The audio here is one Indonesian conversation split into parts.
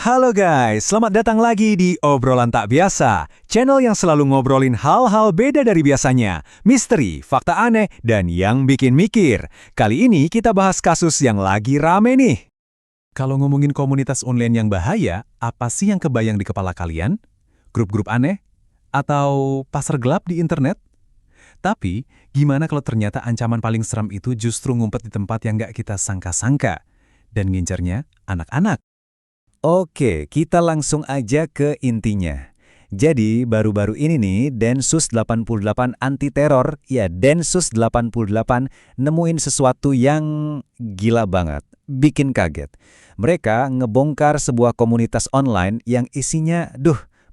Halo guys, selamat datang lagi di Obrolan Tak Biasa, channel yang selalu ngobrolin hal-hal beda dari biasanya, misteri, fakta aneh, dan yang bikin mikir. Kali ini kita bahas kasus yang lagi rame nih. Kalau ngomongin komunitas online yang bahaya, apa sih yang kebayang di kepala kalian? Grup-grup aneh? Atau pasar gelap di internet? Tapi, gimana kalau ternyata ancaman paling seram itu justru ngumpet di tempat yang nggak kita sangka-sangka? Dan ngincernya anak-anak. Oke, kita langsung aja ke intinya. Jadi, baru-baru ini nih, Densus 88 anti teror, ya Densus 88 nemuin sesuatu yang gila banget, bikin kaget. Mereka ngebongkar sebuah komunitas online yang isinya,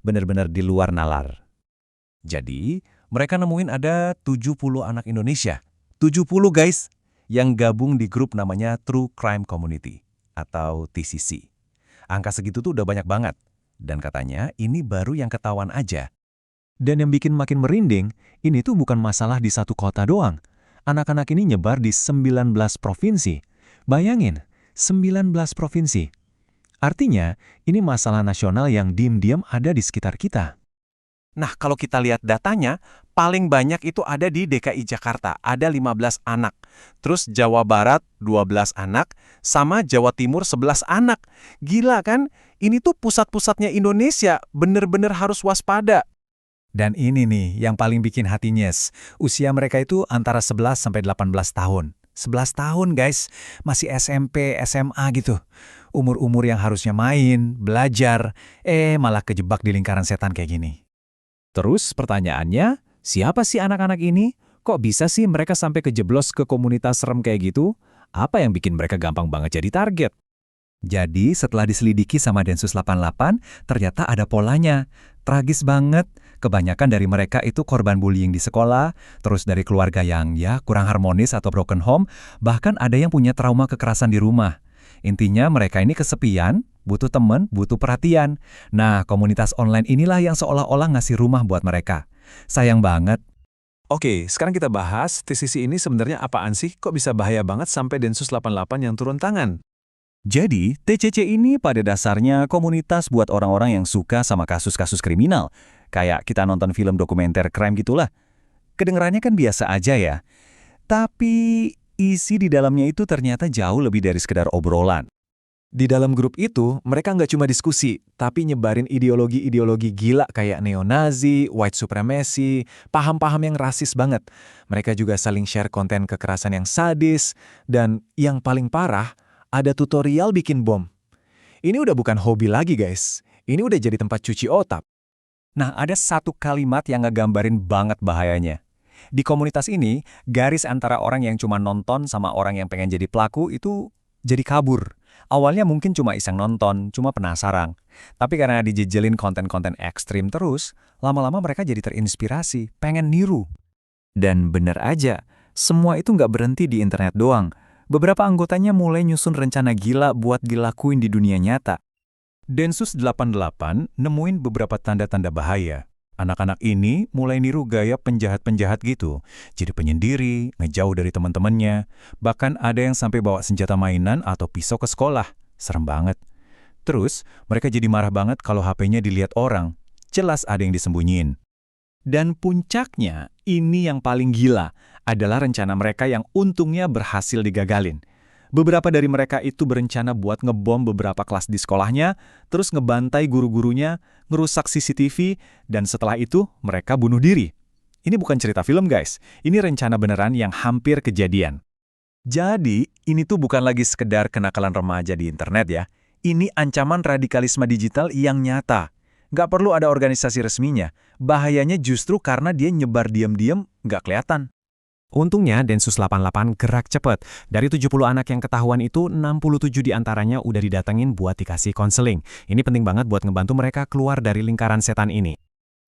bener-bener di luar nalar. Jadi, mereka nemuin ada 70 anak Indonesia. 70 guys, yang gabung di grup namanya True Crime Community, atau TCC. Angka segitu tuh udah banyak banget. Dan katanya ini baru yang ketahuan aja. Dan yang bikin makin merinding, ini tuh bukan masalah di satu kota doang. Anak-anak ini nyebar di 19 provinsi. Bayangin, 19 provinsi. Artinya, ini masalah nasional yang diam-diam ada di sekitar kita. Nah, kalau kita lihat datanya, paling banyak itu ada di DKI Jakarta, ada 15 anak. Terus Jawa Barat 12 anak, sama Jawa Timur 11 anak. Gila kan? Ini tuh pusat-pusatnya Indonesia, bener-bener harus waspada. Dan ini nih yang paling bikin hati nyes. Usia mereka itu antara 11 sampai 18 tahun. 11 tahun guys, masih SMP, SMA gitu. Umur-umur yang harusnya main, belajar, malah kejebak di lingkaran setan kayak gini. Terus pertanyaannya, siapa sih anak-anak ini? Kok bisa sih mereka sampai kejeblos ke komunitas serem kayak gitu? Apa yang bikin mereka gampang banget jadi target? Jadi setelah diselidiki sama Densus 88, ternyata ada polanya. Tragis banget, kebanyakan dari mereka itu korban bullying di sekolah, terus dari keluarga yang kurang harmonis atau broken home, bahkan ada yang punya trauma kekerasan di rumah. Intinya mereka ini kesepian, butuh teman, butuh perhatian. Nah, komunitas online inilah yang seolah-olah ngasih rumah buat mereka. Sayang banget. Oke, sekarang kita bahas TCC ini sebenarnya apaan sih? Kok bisa bahaya banget sampai Densus 88 yang turun tangan? Jadi, TCC ini pada dasarnya komunitas buat orang-orang yang suka sama kasus-kasus kriminal. Kayak kita nonton film dokumenter crime gitulah. Kedengerannya kan biasa aja ya. Tapi isi di dalamnya itu ternyata jauh lebih dari sekedar obrolan. Di dalam grup itu, mereka nggak cuma diskusi, tapi nyebarin ideologi-ideologi gila kayak neo-Nazi, white supremacy, paham-paham yang rasis banget. Mereka juga saling share konten kekerasan yang sadis, dan yang paling parah, ada tutorial bikin bom. Ini udah bukan hobi lagi guys, ini udah jadi tempat cuci otak. Nah, ada satu kalimat yang ngegambarin banget bahayanya. Di komunitas ini, garis antara orang yang cuma nonton sama orang yang pengen jadi pelaku itu jadi kabur. Awalnya mungkin cuma iseng nonton, cuma penasaran. Tapi karena dijejelin konten-konten ekstrim terus, lama-lama mereka jadi terinspirasi, pengen niru. Dan bener aja, semua itu nggak berhenti di internet doang. Beberapa anggotanya mulai nyusun rencana gila buat dilakuin di dunia nyata. Densus 88 nemuin beberapa tanda-tanda bahaya. Anak-anak ini mulai niru gaya penjahat-penjahat gitu. Jadi penyendiri, ngejauh dari teman-temannya. Bahkan ada yang sampai bawa senjata mainan atau pisau ke sekolah. Serem banget. Terus, mereka jadi marah banget kalau HP-nya dilihat orang. Jelas ada yang disembunyiin. Dan puncaknya, ini yang paling gila, adalah rencana mereka yang untungnya berhasil digagalin. Beberapa dari mereka itu berencana buat ngebom beberapa kelas di sekolahnya, terus ngebantai guru-gurunya, ngerusak CCTV, dan setelah itu mereka bunuh diri. Ini bukan cerita film guys, ini rencana beneran yang hampir kejadian. Jadi, ini tuh bukan lagi sekedar kenakalan remaja di internet ya. Ini ancaman radikalisme digital yang nyata. Nggak perlu ada organisasi resminya, bahayanya justru karena dia nyebar diam-diam nggak kelihatan. Untungnya Densus 88 gerak cepat. Dari 70 anak yang ketahuan itu, 67 diantaranya udah didatengin buat dikasih konseling. Ini penting banget buat ngebantu mereka keluar dari lingkaran setan ini.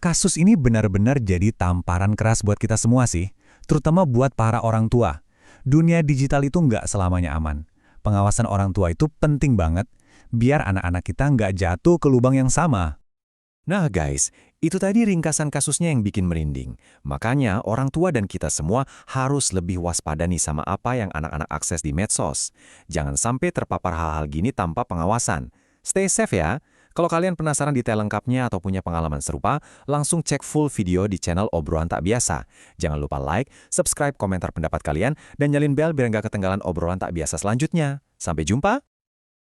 Kasus ini benar-benar jadi tamparan keras buat kita semua sih, terutama buat para orang tua. Dunia digital itu nggak selamanya aman. Pengawasan orang tua itu penting banget, biar anak-anak kita nggak jatuh ke lubang yang sama. Nah guys, itu tadi ringkasan kasusnya yang bikin merinding. Makanya orang tua dan kita semua harus lebih waspada nih sama apa yang anak-anak akses di medsos. Jangan sampai terpapar hal-hal gini tanpa pengawasan. Stay safe ya. Kalau kalian penasaran detail lengkapnya atau punya pengalaman serupa, langsung cek full video di channel Obrolan Tak Biasa. Jangan lupa like, subscribe, komentar pendapat kalian, dan nyalin bel biar nggak ketinggalan obrolan tak biasa selanjutnya. Sampai jumpa!